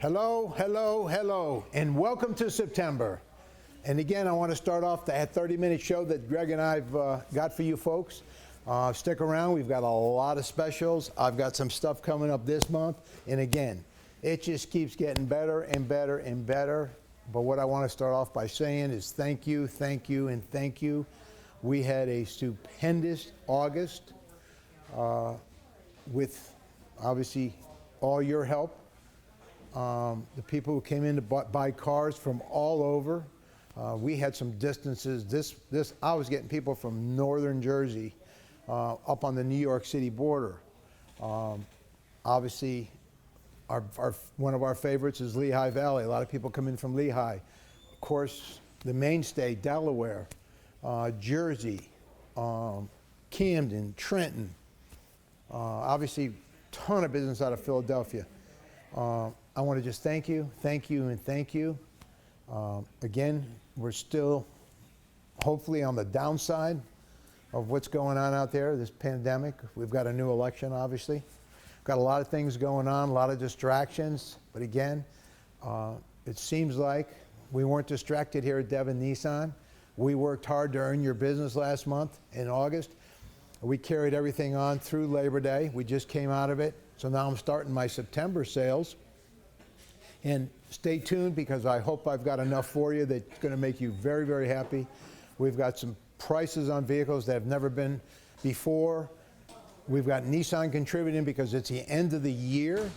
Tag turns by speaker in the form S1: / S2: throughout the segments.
S1: Hello, hello, hello, and welcome to September. And again, I want to start off that 30-minute show that Greg and I've got for you folks. Stick around. We've got a lot of specials. I've got some stuff coming up this month. And again, it just keeps getting better and better and better. But what I want to start off by saying is thank you, thank you, and thank you. We had a stupendous August with, obviously, all your help. The people who came in to buy cars from all over. We had some distances. I was getting people from northern Jersey up on the New York City border. Obviously, one of our favorites is Lehigh Valley. A lot of people come in from Lehigh. Of course, the mainstay, Delaware, Jersey, Camden, Trenton. Obviously, ton of business out of Philadelphia. I want to just thank you, and thank you. Again, we're still hopefully on the downside of what's going on out there, this pandemic. We've got a new election, obviously. Got a lot of things going on, a lot of distractions. But again, it seems like we weren't distracted here at Devon Nissan. We worked hard to earn your business last month in August. We carried everything on through Labor Day. We just came out of it. So now I'm starting my September sales. And stay tuned because I hope I've got enough for you that's going to make you very, very happy. We've got some prices on vehicles that have never been before. We've got Nissan contributing because it's the end of the year.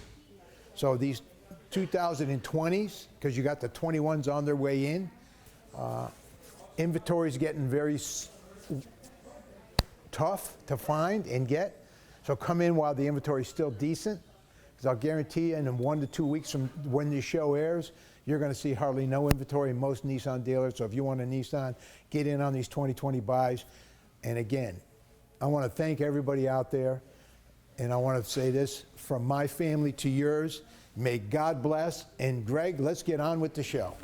S1: So these 2020s, because you got the 21s on their way in, inventory is getting very tough to find and get. So come in while the inventory is still decent. Because I'll guarantee you in 1 to 2 weeks from when the show airs, you're going to see hardly no inventory in most Nissan dealers. So if you want a Nissan, get in on these 2020 buys. And again, I want to thank everybody out there. And I want to say this, from my family to yours, may God bless. And Greg, let's get on with the show.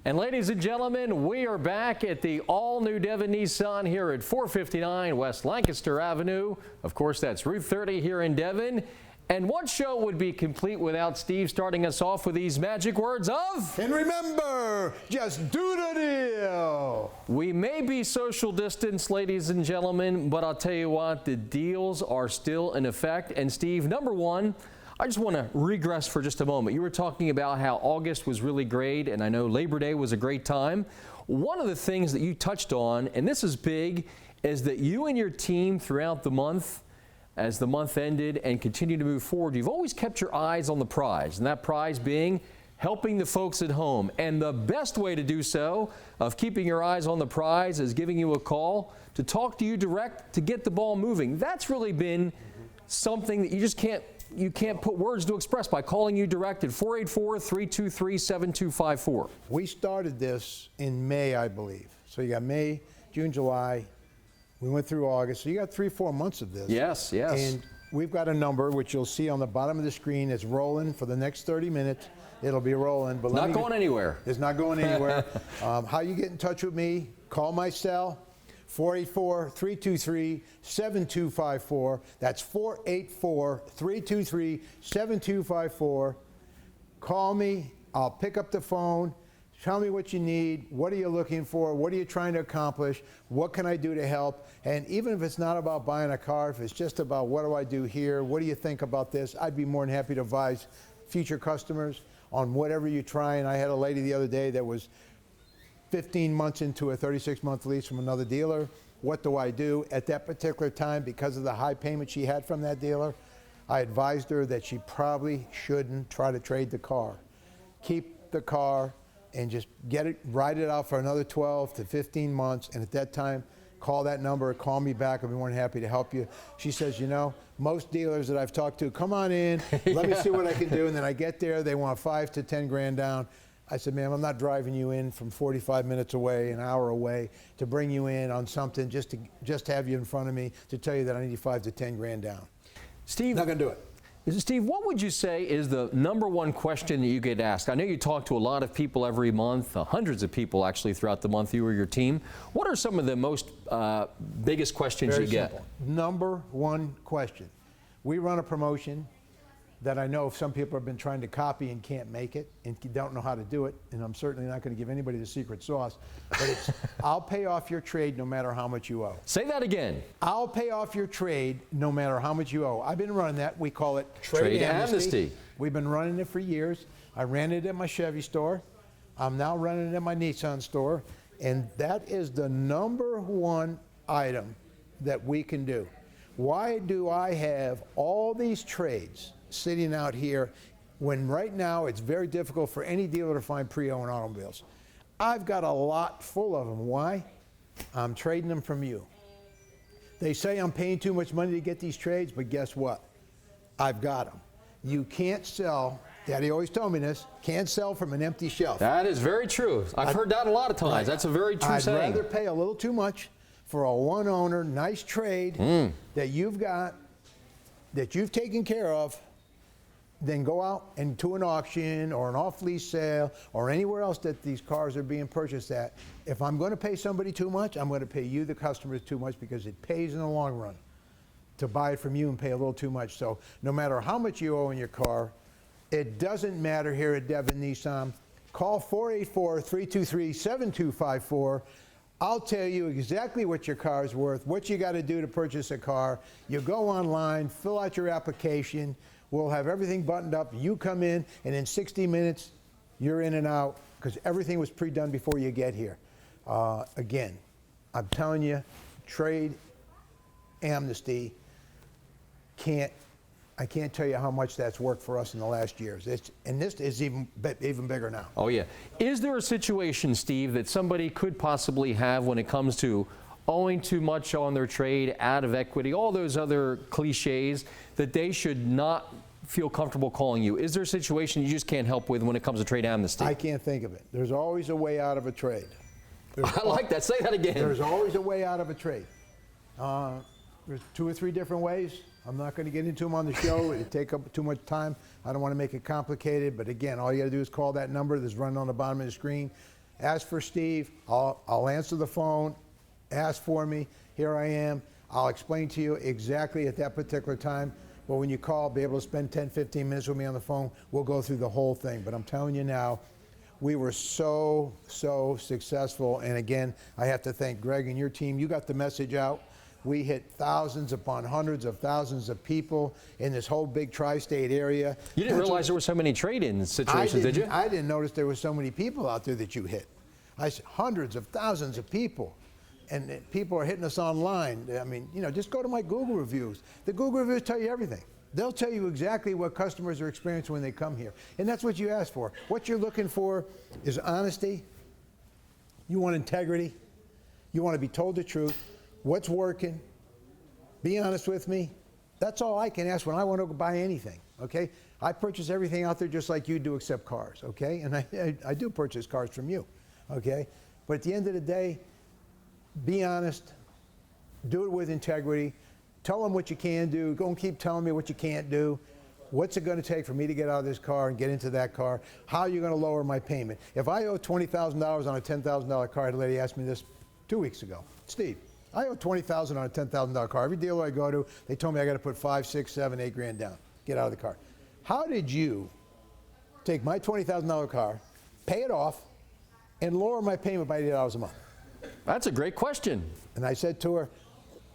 S2: And ladies and gentlemen, we are back at the all-new Devon Nissan here at 459 West Lancaster Avenue. Of course, that's Route 30 here in Devon. And what show would be complete without Steve starting us off with these magic words of...
S1: And remember, just do the deal.
S2: We may be social distance, ladies and gentlemen, but I'll tell you what, the deals are still in effect. And Steve, number one, I just want to regress for just a moment. You were talking about how August was really great, and I know Labor Day was a great time. One of the things that you touched on, and this is big, is that you and your team throughout the month, as the month ended and continue to move forward, you've always kept your eyes on the prize, and that prize being helping the folks at home. And the best way to do so, of keeping your eyes on the prize, is giving you a call to talk to you direct to get the ball moving. That's really been something that you just can't put words to express by calling you direct at 484-323-7254.
S1: We started this in May, I believe. So you got May, June, July. We went through August, so you got 3-4 months of this.
S2: Yes, yes.
S1: And we've got a number, which you'll see on the bottom of the screen. It's rolling for the next 30 minutes. It'll be rolling. But
S2: not going anywhere.
S1: It's not going anywhere. How you get in touch with me, call my cell, 484-323-7254. That's 484-323-7254. Call me. I'll pick up the phone. Tell me what you need. What are you looking for? What are you trying to accomplish? What can I do to help? And even if it's not about buying a car, if it's just about what do I do here? What do you think about this? I'd be more than happy to advise future customers on whatever you're trying. I had a lady the other day that was 15 months into a 36-month lease from another dealer. What do I do? At that particular time, because of the high payment she had from that dealer, I advised her that she probably shouldn't try to trade the car. Keep the car and just ride it out for another 12 to 15 months. And at that time, call that number, call me back. I'll be more than happy to help you. She says, you know, most dealers that I've talked to, come on in, let me see what I can do. And then I get there, they want 5 to 10 grand down. I said, ma'am, I'm not driving you in from 45 minutes away, an hour away, to bring you in on something just to have you in front of me to tell you that I need 5 to 10 grand down.
S2: Steve,
S1: not gonna do it.
S2: Steve, what would you say is the number one question that you get asked? I know you talk to a lot of people every month, hundreds of people actually throughout the month, you or your team. What are some of the most biggest questions
S1: Very
S2: you
S1: simple.
S2: get?
S1: Number one question. We run a promotion that I know some people have been trying to copy and can't make it and don't know how to do it, and I'm certainly not going to give anybody the secret sauce, but it's, I'll pay off your trade no matter how much you owe.
S2: Say that again.
S1: I'll pay off your trade no matter how much you owe. I've been running that. We call it
S2: Trade Amnesty.
S1: We've been running it for years. I ran it at my Chevy store. I'm now running it at my Nissan store, and that is the #1 item that we can do. Why do I have all these trades sitting out here when right now it's very difficult for any dealer to find pre-owned automobiles? I've got a lot full of them. Why? I'm trading them from you. They say I'm paying too much money to get these trades, but guess what? I've got them. You can't sell, Daddy always told me this, can't sell from an empty shelf.
S2: That is very true. I've heard that a lot of times.
S1: Right.
S2: That's a very true
S1: I'd
S2: saying.
S1: rather pay a little too much for a one-owner, nice trade that you've got, that you've taken care of, than go out and to an auction or an off-lease sale or anywhere else that these cars are being purchased at. If I'm going to pay somebody too much, I'm going to pay you, the customer, too much, because it pays in the long run to buy it from you and pay a little too much. So no matter how much you owe in your car, it doesn't matter here at Devon Nissan. Call 484-323-7254. I'll tell you exactly what your car is worth, what you got to do to purchase a car. You go online, fill out your application. We'll have everything buttoned up. You come in, and in 60 minutes, you're in and out because everything was pre-done before you get here. Again, I'm telling you, Trade Amnesty I can't tell you how much that's worked for us in the last years. And this is even bigger now.
S2: Oh, yeah. Is there a situation, Steve, that somebody could possibly have when it comes to owing too much on their trade, out of equity, all those other cliches, that they should not feel comfortable calling you? Is there a situation you just can't help with when it comes to Trade Amnesty?
S1: I can't think of it. There's always a way out of a trade.
S2: I like that. Say that again.
S1: There's always a way out of a trade. There's 2 or 3 different ways. I'm not going to get into them on the show. It'd take up too much time. I don't want to make it complicated. But again, all you got to do is call that number that's running on the bottom of the screen. Ask for Steve. I'll answer the phone. Ask for me. Here I am. I'll explain to you exactly at that particular time. But when you call, be able to spend 10, 15 minutes with me on the phone. We'll go through the whole thing. But I'm telling you now, we were so successful. And again, I have to thank Greg and your team. You got the message out. We hit thousands upon hundreds of thousands of people in this whole big tri-state area.
S2: You didn't realize there were so many trade-in situations, did you?
S1: I didn't notice there were so many people out there that you hit. I said hundreds of thousands of people. And people are hitting us online. I mean, you know, just go to my Google reviews. The Google reviews tell you everything. They'll tell you exactly what customers are experiencing when they come here. And that's what you ask for. What you're looking for is honesty. You want integrity. You want to be told the truth. What's working? Be honest with me. That's all I can ask when I want to buy anything, okay? I purchase everything out there just like you do except cars, okay? And I do purchase cars from you, okay? But at the end of the day, be honest. Do it with integrity. Tell them what you can do. Don't keep telling me what you can't do. What's it going to take for me to get out of this car and get into that car? How are you going to lower my payment? If I owe $20,000 on a $10,000 car, the lady asked me this 2 weeks ago. Steve, I owe $20,000 on a $10,000 car. Every dealer I go to, they told me I got to put 5, 6, 7, 8 grand down, get out of the car. How did you take my $20,000 car, pay it off, and lower my payment by $80 a month?
S2: That's a great question.
S1: And I said to her,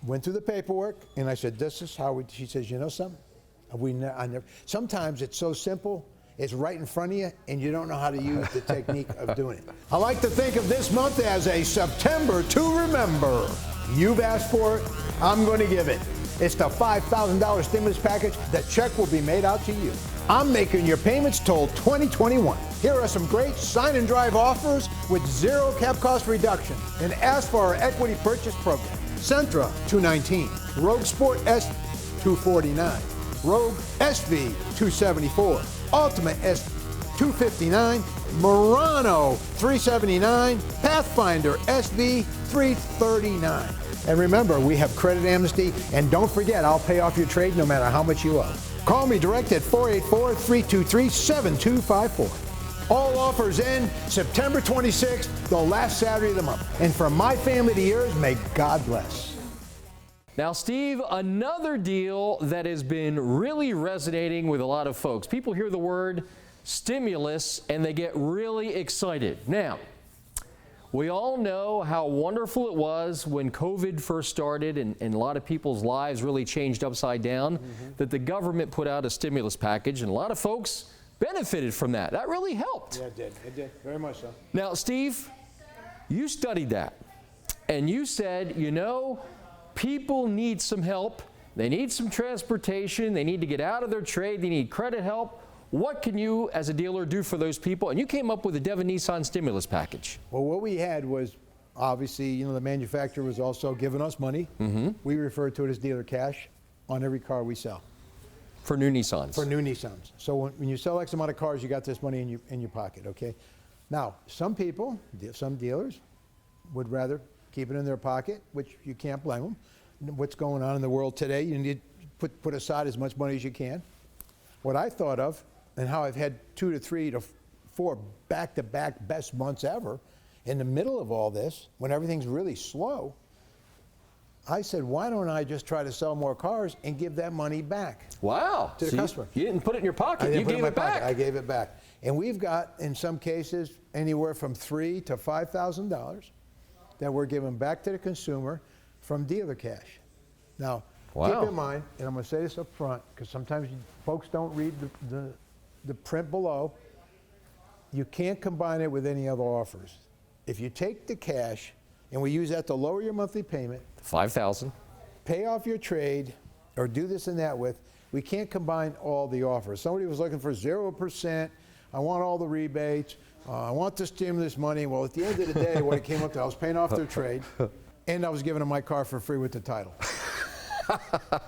S1: went through the paperwork, and I said, this is how she says, you know something? Sometimes it's so simple, it's right in front of you, and you don't know how to use the technique of doing it. I like to think of this month as a September to remember. You've asked for it, I'm going to give it. It's the $5,000 stimulus package. The check will be made out to you. I'm making your payments till 2021. Here are some great sign and drive offers with zero cap cost reduction. And ask for our equity purchase program. Sentra, $219. Rogue Sport S, $249. Rogue SV, $274. Ultimate S, $259. Murano, $379. Pathfinder SV, $339. And remember, we have credit amnesty, and don't forget, I'll pay off your trade no matter how much you owe. Call me direct at 484-323-7254. All offers end September 26th, the last Saturday of the month. And from my family to yours, may God bless.
S2: Now, Steve, another deal that has been really resonating with a lot of folks. People hear the word stimulus and they get really excited. Now, we all know how wonderful it was when COVID first started and a lot of people's lives really changed upside down, that the government put out a stimulus package, and a lot of folks benefited from that. That really helped.
S1: Yeah, it did. It did. Very much so.
S2: Now, Steve, you studied that, and you said, you know, people need some help. They need some transportation. They need to get out of their trade. They need credit help. What can you, as a dealer, do for those people? And you came up with a Devon Nissan stimulus package.
S1: Well, what we had was, obviously, you know, the manufacturer was also giving us money. We refer to it as dealer cash on every car we sell.
S2: For new Nissans.
S1: For new Nissans. So when you sell X amount of cars, you got this money in your pocket, okay? Now, some people, some dealers, would rather keep it in their pocket, which you can't blame them. What's going on in the world today, you need to put aside as much money as you can. What I thought of, and how I've had 2 to 3 to 4 back-to-back best months ever, in the middle of all this, when everything's really slow, I said, why don't I just try to sell more cars and give that money back?
S2: Wow.
S1: To the customer.
S2: You didn't put it in your pocket. You gave it back.
S1: I gave it back. And we've got, in some cases, anywhere from $3,000 to $5,000 that we're giving back to the consumer from dealer cash. Now,
S2: wow.
S1: Keep in mind, and I'm going to say this up front, because sometimes folks don't read the print below, you can't combine it with any other offers. If you take the cash, and we use that to lower your monthly payment,
S2: $5,000.
S1: pay off your trade, or do this and that with, we can't combine all the offers. Somebody was looking for 0%, I want all the rebates, I want the stimulus money. Well, at the end of the day, what it came up to, I was paying off their trade, and I was giving them my car for free with the title.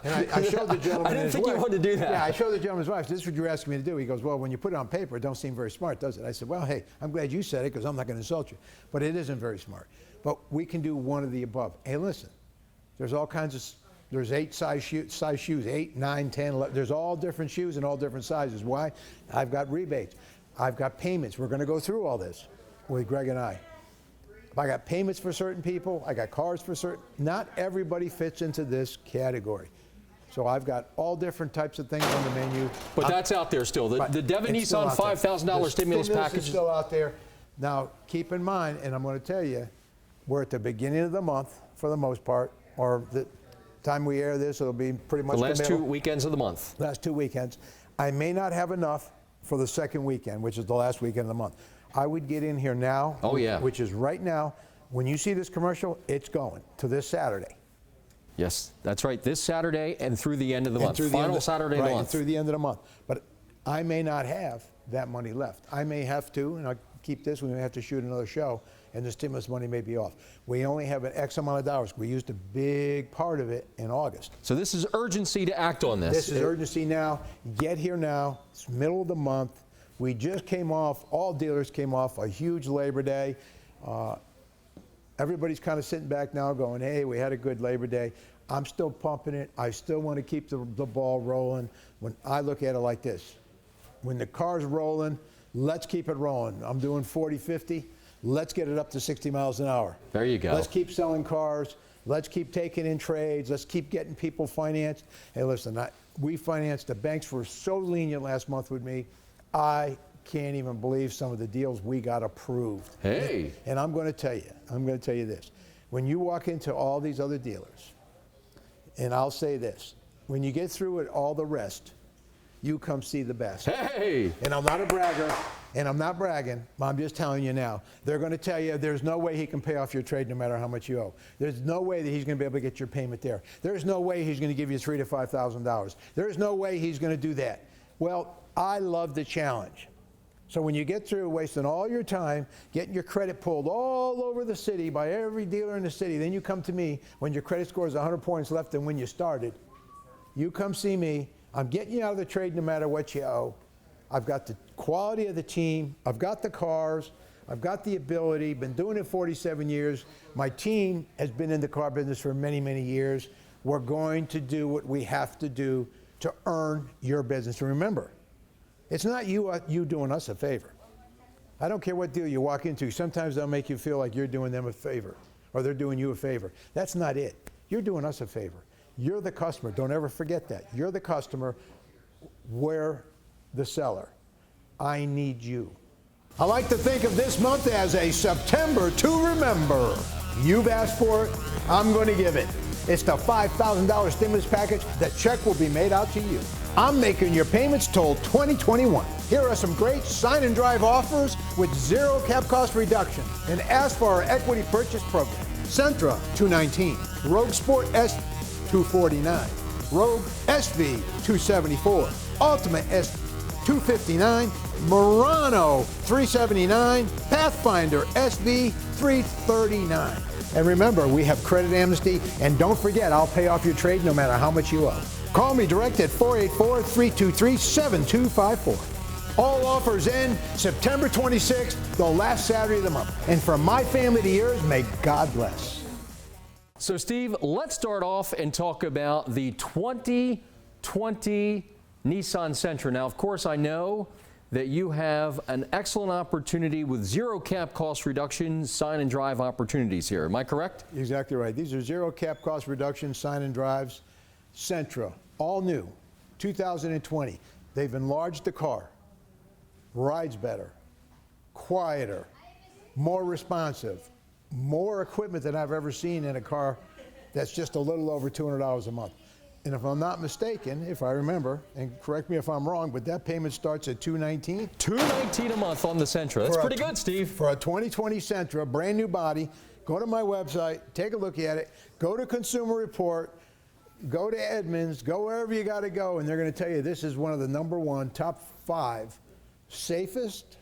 S1: And I showed the gentleman
S2: I didn't
S1: his
S2: think you
S1: wife.
S2: wanted to do that.
S1: Yeah, I showed the gentleman's wife, this is what you're asking me to do. He goes, well, when you put it on paper, it don't seem very smart, does it? I said, well, hey, I'm glad you said it, because I'm not going to insult you. But it isn't very smart. But we can do one of the above. Hey, listen, there's all kinds of, there's 8 size shoes, 8, 9, 10, 11. There's all different shoes and all different sizes. Why? I've got rebates. I've got payments. We're going to go through all this with Greg and I. I got payments for certain people. I got cars for certain. Not everybody fits into this category. So I've got all different types of things on the menu.
S2: But that's out there still. The Devon Nissan $5,000 stimulus package
S1: is still out there. Now, keep in mind, and I'm going to tell you, we're at the beginning of the month for the most part, or the time we air this, it'll be pretty much
S2: the last
S1: middle.
S2: 2 weekends of the month.
S1: Last 2 weekends. I may not have enough for the second weekend, which is the last weekend of the month. I would get in here now, which is right now. When you see this commercial, it's going to this Saturday.
S2: Yes, that's right. This Saturday and through the end of the month. Final Saturday of the month.
S1: Through the end of the month. But I may not have that money left. I may have to, and I'll keep this, we may have to shoot another show, and the stimulus money may be off. We only have an X amount of dollars. We used a big part of it in August.
S2: So this is urgency to act on this.
S1: This is urgency now. Get here now. It's middle of the month. We just came off, all dealers came off a huge Labor Day. Everybody's kind of sitting back now going, hey, we had a good Labor Day. I'm still pumping it. I still want to keep the ball rolling. When I look at it like this, when the car's rolling, let's keep it rolling. I'm doing 40, 50. Let's get it up to 60 miles an hour.
S2: There you go.
S1: Let's keep selling cars. Let's keep taking in trades. Let's keep getting people financed. Hey, listen, we financed, the banks were so lenient last month with me. I can't even believe some of the deals we got approved.
S2: Hey.
S1: And I'm going to tell you this. When you walk into all these other dealers, and I'll say this, when you get through with all the rest, you come see the best.
S2: Hey.
S1: And I'm not a bragger, and I'm not bragging, but I'm just telling you now. They're going to tell you there's no way he can pay off your trade no matter how much you owe. There's no way that he's going to be able to get your payment there. There's no way he's going to give you $3,000 to $5,000. There's no way he's going to do that. Well, I love the challenge. So when you get through wasting all your time, getting your credit pulled all over the city by every dealer in the city, then you come to me when your credit score is 100 points left than when you started. You come see me. I'm getting you out of the trade no matter what you owe. I've got the quality of the team. I've got the cars. I've got the ability. Been doing it 47 years. My team has been in the car business for many, many years. We're going to do what we have to do to earn your business. Remember, it's not you doing us a favor. I don't care what deal you walk into. Sometimes they'll make you feel like you're doing them a favor or they're doing you a favor. That's not it. You're doing us a favor. You're the customer. Don't ever forget that. You're the customer. We're the seller. I need you. I like to think of this month as a September to remember. You've asked for it. I'm going to give it. It's the $5,000 stimulus package. The check will be made out to you. I'm making your payments till 2021. Here are some great sign and drive offers with zero cap cost reduction. And ask for our equity purchase program. Sentra, $219. Rogue Sport S, $249. Rogue SV, $274. Ultimate S, $259. Murano, $379. Pathfinder SV, $339. And remember, we have credit amnesty, and don't forget, I'll pay off your trade no matter how much you owe. Call me direct at 484-323-7254. All offers end September 26th, the last Saturday of the month. And from my family to yours, may God bless.
S2: So, Steve, let's start off and talk about the 2020 Nissan Sentra. Now, of course, I know that you have an excellent opportunity with zero cap cost reduction, sign and drive opportunities here. Am I correct?
S1: Exactly right. These are zero cap cost reduction, sign and drives. Sentra, all new, 2020. They've enlarged the car, rides better, quieter, more responsive, more equipment than I've ever seen in a car that's just a little over $200 a month. And if I'm not mistaken, if I remember, and correct me if I'm wrong, but that payment starts at $219?
S2: $219 a month on the Sentra. That's pretty good, Steve.
S1: For a 2020 Sentra, brand new body, go to my website, take a look at it, go to Consumer Report, go to Edmunds, go wherever you got to go, and they're going to tell you this is one of the #1 top 5 safest,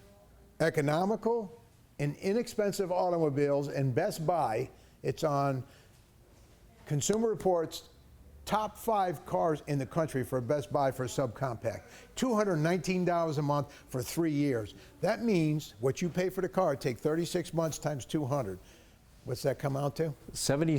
S1: economical, and inexpensive automobiles. And Best Buy, it's on Consumer Reports top 5 cars in the country for Best Buy for subcompact. $219 a month for 3 years. That means what you pay for the car, take 36 months times 200. What's that come out to?
S2: 70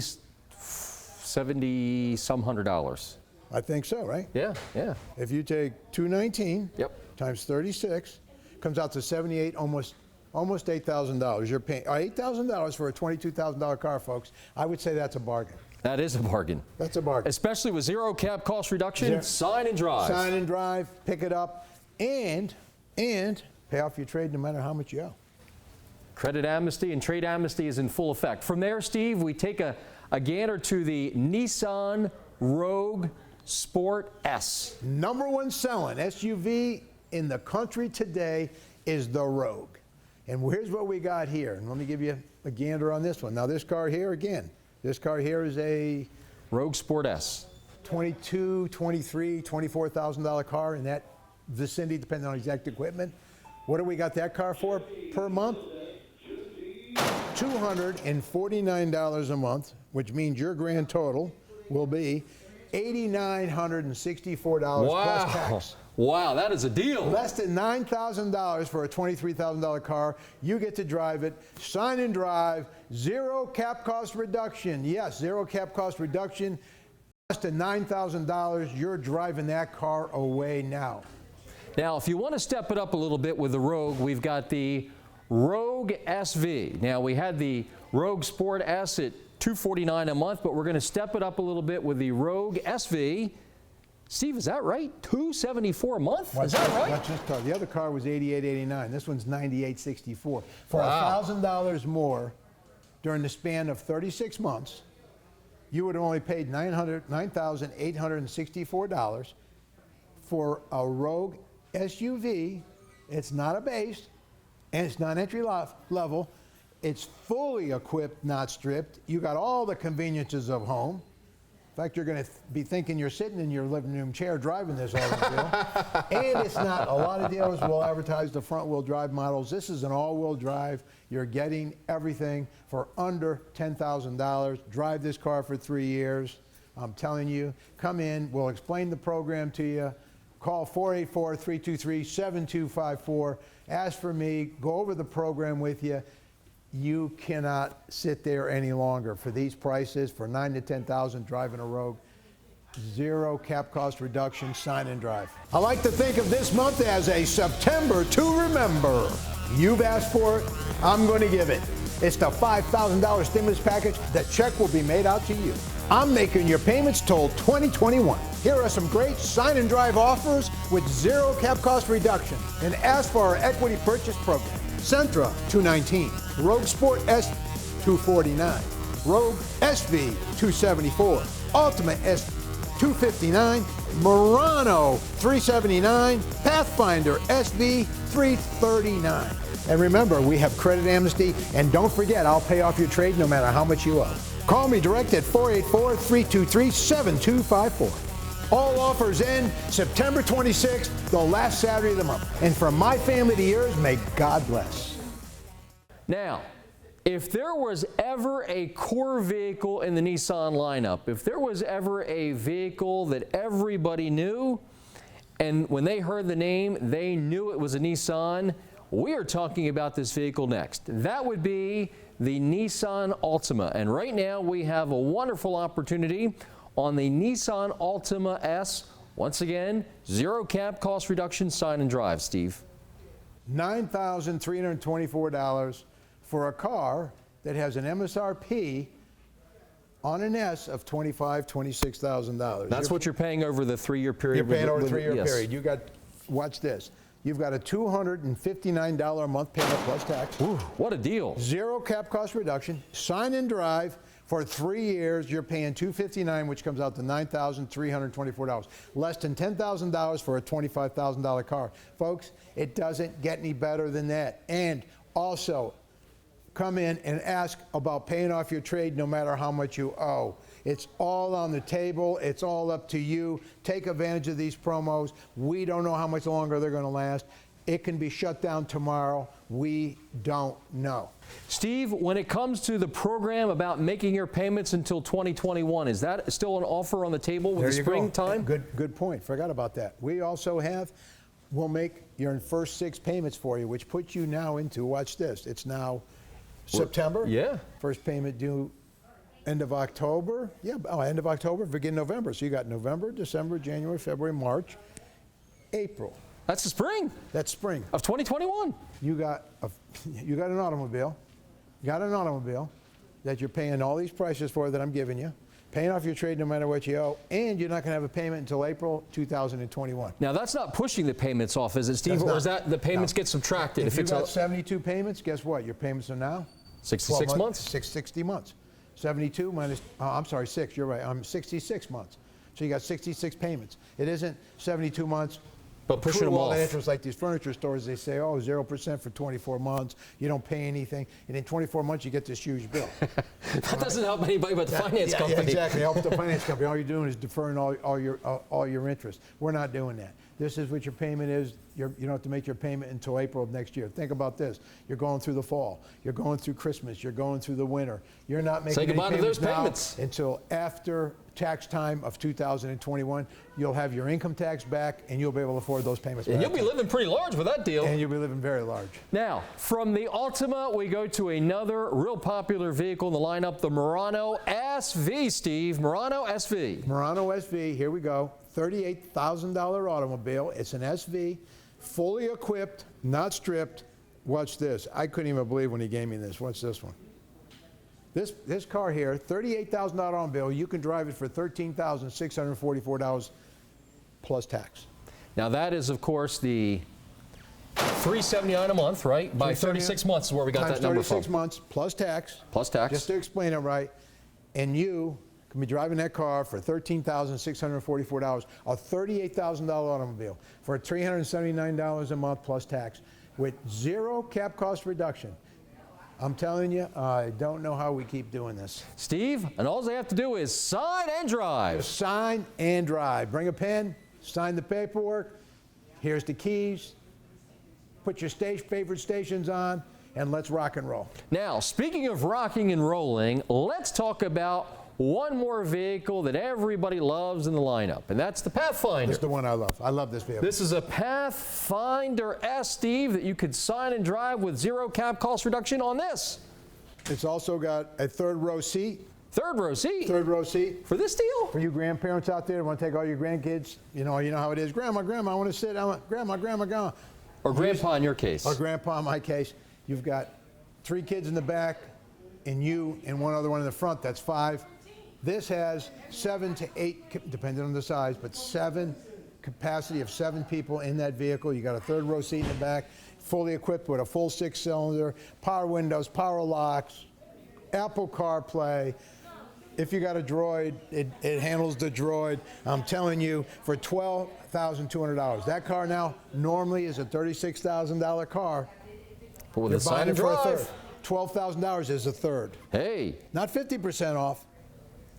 S2: some $100.
S1: I think so, right?
S2: Yeah, yeah.
S1: If you take 219
S2: Yep.
S1: times 36, comes out to 78, almost $8,000. You're paying $8,000 for a $22,000 car, folks. I would say that's a bargain.
S2: That is a bargain.
S1: That's a bargain.
S2: Especially with zero cap cost reduction, sign and drive.
S1: Sign and drive, pick it up, and pay off your trade no matter how much you owe.
S2: Credit amnesty and trade amnesty is in full effect. From there, Steve, we take a gander to the Nissan Rogue Sport S.
S1: #1 selling SUV in the country today is the Rogue. And here's what we got here. And let me give you a gander on this one. Now, this car here, again, this car here is a
S2: Rogue Sport S.
S1: $22,000, $23,000, $24,000 car in that vicinity, depending on exact equipment. What do we got that car for per month? $249 a month, which means your grand total will be $8,964 plus tax.
S2: Wow, that is a deal.
S1: Less than $9,000 for a $23,000 car. You get to drive it, sign and drive, zero cap cost reduction. Yes, zero cap cost reduction. Less than $9,000, you're driving that car away now.
S2: Now, if you want to step it up a little bit with the Rogue, we've got the Rogue SV. Now, we had the Rogue Sport S at $249 a month, but we're going to step it up a little bit with the Rogue SV. Steve, is that right? $274 a month? Is that right?
S1: Watch this car. The other car was $88.89. This one's $98.64. For
S2: Wow.
S1: $1,000 more during the span of 36 months, you would have only paid $9,864 for a Rogue SUV. It's not a base, and it's not entry level. It's fully equipped, not stripped. You got all the conveniences of home. In fact, you're going to be thinking you're sitting in your living room chair driving this automobile. And it's not. A lot of dealers will advertise the front-wheel drive models. This is an all-wheel drive. You're getting everything for under $10,000. Drive this car for 3 years. I'm telling you, come in. We'll explain the program to you. Call 484-323-7254. Ask for me. Go over the program with you. You cannot sit there any longer for these prices, for $9,000 to $10,000 driving a Rogue. Zero cap cost reduction, sign and drive. I like to think of this month as a September to remember. You've asked for it, I'm going to give it. It's the $5,000 stimulus package. The check will be made out to you. I'm making your payments till 2021. Here are some great sign and drive offers with zero cap cost reduction. And ask for our equity purchase program. Sentra, $219. Rogue Sport S, $249. Rogue SV, $274. Ultimate S, $259. Murano, $379. Pathfinder SV, $339. And remember, we have credit amnesty, and don't forget, I'll pay off your trade no matter how much you owe. Call me direct at 484-323-7254. All offers end September 26th, the last Saturday of the month. And from my family to yours, may God bless.
S2: Now, if there was ever a core vehicle in the Nissan lineup, if there was ever a vehicle that everybody knew, and when they heard the name, they knew it was a Nissan, we are talking about this vehicle next. That would be the Nissan Altima. And right now we have a wonderful opportunity on the Nissan Altima S. Once again, zero cap cost reduction, sign and drive, Steve.
S1: $9,324 for a car that has an MSRP on an S of $26,000.
S2: That's what you're paying over the 3-year period.
S1: You're paying over a 3-year
S2: yes.
S1: period. You got, watch this. You've got a $259 a month payment plus tax.
S2: Ooh, what a deal.
S1: Zero cap cost reduction. Sign and drive. For 3 years, you're paying $259, which comes out to $9,324. Less than $10,000 for a $25,000 car. Folks, it doesn't get any better than that. And also, come in and ask about paying off your trade no matter how much you owe. It's all on the table. It's all up to you. Take advantage of these promos. We don't know how much longer they're going to last. It can be shut down tomorrow. We don't know.
S2: Steve, when it comes to the program about making your payments until 2021, is that still an offer on the table with the springtime?
S1: Good point. Forgot about that. We also have, we'll make your first 6 payments for you, which puts you now into, watch this, it's now September.
S2: Yeah.
S1: First payment due end of October. Yeah, end of October, begin November. So you got November, December, January, February, March, April.
S2: That's the spring.
S1: That's spring.
S2: Of 2021.
S1: You got an automobile. You got an automobile that you're paying all these prices for that I'm giving you, paying off your trade no matter what you owe, and you're not going to have a payment until April 2021.
S2: Now, that's not pushing the payments off, is it, Steve? Or is that the payments get subtracted?
S1: If you've got 72 payments, guess what? Your payments are now
S2: 66 months?
S1: 60 months. 72 minus, I'm sorry, 6, you're right. 66 months. So you got 66 payments. It isn't 72 months.
S2: But pushing them off.
S1: All that interest, like these furniture stores, they say, oh, 0% for 24 months. You don't pay anything. And in 24 months, you get this huge bill.
S2: That doesn't help anybody but the finance company.
S1: Yeah, exactly. Help the finance company. All you're doing is deferring all your interest. We're not doing that. This is what your payment is. You don't have to make your payment until April of next year. Think about this. You're going through the fall. You're going through Christmas. You're going through the winter. You're not making any payments now until after tax time of 2021. You'll have your income tax back, and you'll be able to afford those payments back.
S2: And you'll be living pretty large with that deal.
S1: And you'll be living very large.
S2: Now, from the Altima, we go to another real popular vehicle in the lineup, the Murano SV, Steve. Murano SV.
S1: Murano SV, here we go. $38,000 automobile. It's an SV, fully equipped, not stripped. Watch this. I couldn't even believe when he gave me this. Watch this one. This car here, $38,000 automobile, you can drive it for $13,644 plus tax.
S2: Now that is, of course, the $379 a month, right? By 36 months is where we got that number from.
S1: 36 months plus tax.
S2: Plus tax.
S1: Just to explain it right. And you can be driving that car for $13,644, a $38,000 automobile for $379 a month plus tax with zero cap cost reduction. I'm telling you, I don't know how we keep doing this.
S2: Steve, and all they have to do is sign and drive.
S1: Just sign and drive. Bring a pen, sign the paperwork. Here's the keys. Put your favorite stations on, and let's rock and roll.
S2: Now, speaking of rocking and rolling, let's talk about one more vehicle that everybody loves in the lineup, and that's the Pathfinder.
S1: It's the one I love. I love this vehicle.
S2: This is a Pathfinder S, Steve, that you could sign and drive with zero cap cost reduction on this.
S1: It's also got a third row seat.
S2: Third row seat?
S1: Third row seat.
S2: For this deal?
S1: For you grandparents out there who want to take all your grandkids, you know how it is. Grandma, I want to sit. Grandma.
S2: Or grandpa in your case.
S1: Or grandpa in my case. You've got 3 kids in the back, and you and one other one in the front. That's 5. This has 7 to 8, depending on the size, but 7 capacity of 7 people in that vehicle. You got a 3rd row seat in the back, fully equipped with a full 6-cylinder, power windows, power locks, Apple CarPlay. If you got a Droid, it handles the Droid. I'm telling you, for $12,200. That car now normally is a $36,000 car.
S2: But with
S1: You're
S2: a sign
S1: buying
S2: and
S1: it for a
S2: drive.
S1: third. $12,000 is a third.
S2: Hey,
S1: Not 50% off.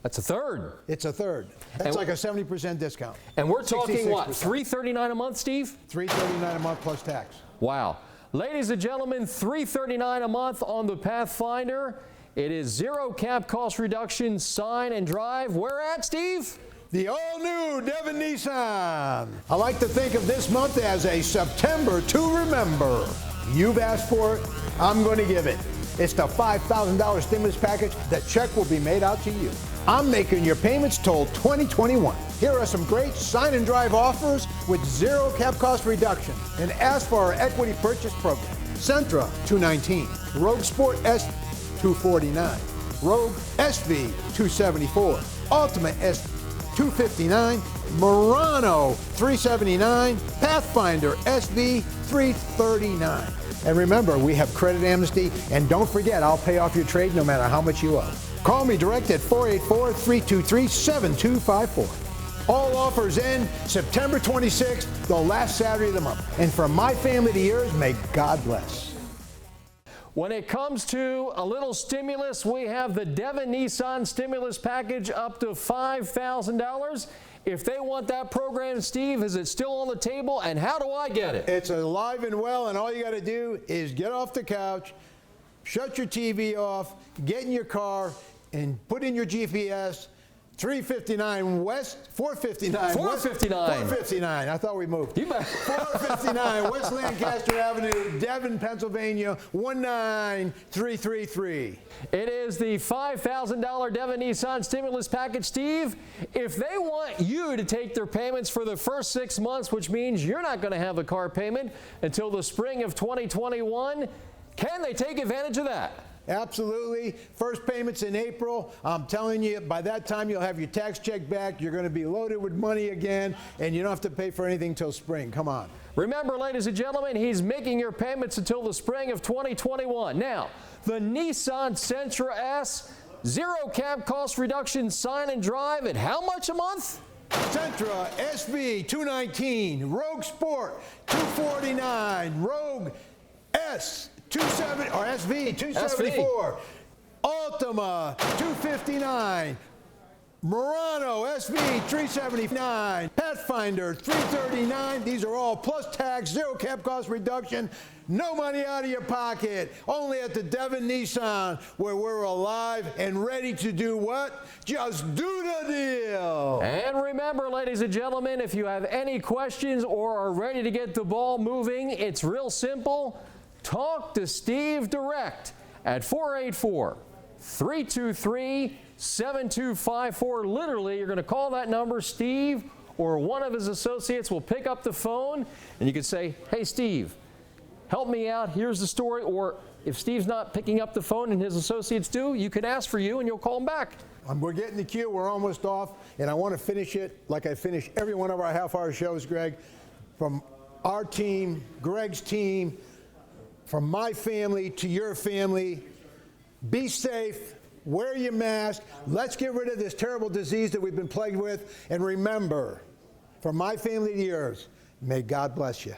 S2: that's a third.
S1: It's a third. That's
S2: And-
S1: like a 70% discount.
S2: And we're talking what,
S1: 66%.
S2: $339 a month, Steve?
S1: $339 a month plus tax.
S2: Wow. Ladies and gentlemen, $339 a month on the Pathfinder. It is 0 cap cost reduction, sign and drive. Where at, Steve?
S1: The all-new Devon Nissan. I like to think of this month as a September to remember. You've asked for it, I'm going to give it. It's the $5,000 stimulus package. The check will be made out to you. I'm making your payments till 2021. Here are some great sign and drive offers with 0 cap cost reduction. And ask for our equity purchase program. Sentra, $219. Rogue Sport S, $249. Rogue SV, $274. Ultimate S, $259. Murano, $379. Pathfinder SV, $339. And remember, we have credit amnesty, and don't forget, I'll pay off your trade no matter how much you owe. Call me direct at 484-323-7254. All offers end September 26th, the last Saturday of the month. And from my family to yours, may God bless.
S2: When it comes to a little stimulus, we have the Devon Nissan stimulus package up to $5,000. If they want that program, Steve, is it still on the table, and how do I get it?
S1: It's alive and well, and all you got to do is get off the couch, shut your TV off, get in your car, and put in your GPS. 359 West, 459.
S2: 459.
S1: 459. I thought we moved.
S2: You bet.
S1: 459 West Lancaster Avenue, Devon, Pennsylvania, 19333.
S2: It is the $5,000 Devon Nissan stimulus package, Steve. If they want you to take their payments for the first 6 months, which means you're not going to have a car payment until the spring of 2021, can they take advantage of that?
S1: Absolutely. First payment's in April. I'm telling you, by that time you'll have your tax check back. You're going to be loaded with money again, and you don't have to pay for anything till spring. Come on.
S2: Remember, ladies and gentlemen, he's making your payments until the spring of 2021. Now, the Nissan Sentra S, 0 cap cost reduction, sign and drive at how much a month?
S1: Sentra SV, $219. Rogue Sport, $249. Rogue S, $270 or SV, $274. Ultima, $259. Murano SV, $379. Pathfinder, $339. These are all plus tax, 0 cap cost reduction, no money out of your pocket. Only at the Devon Nissan, where we're alive and ready to do what? Just do the deal.
S2: And remember, ladies and gentlemen, if you have any questions or are ready to get the ball moving, it's real simple. Talk to Steve direct at 484-323-7254. Literally, you're going to call that number. Steve or one of his associates will pick up the phone, and you can say, hey, Steve, help me out. Here's the story. Or if Steve's not picking up the phone and his associates do, you can ask for you, and you'll call him back.
S1: We're getting the queue. We're almost off, and I want to finish it like I finish every one of our half-hour shows, Greg. From our team, Greg's team, from my family to your family, be safe, wear your mask, let's get rid of this terrible disease that we've been plagued with, and remember, from my family to yours, may God bless you.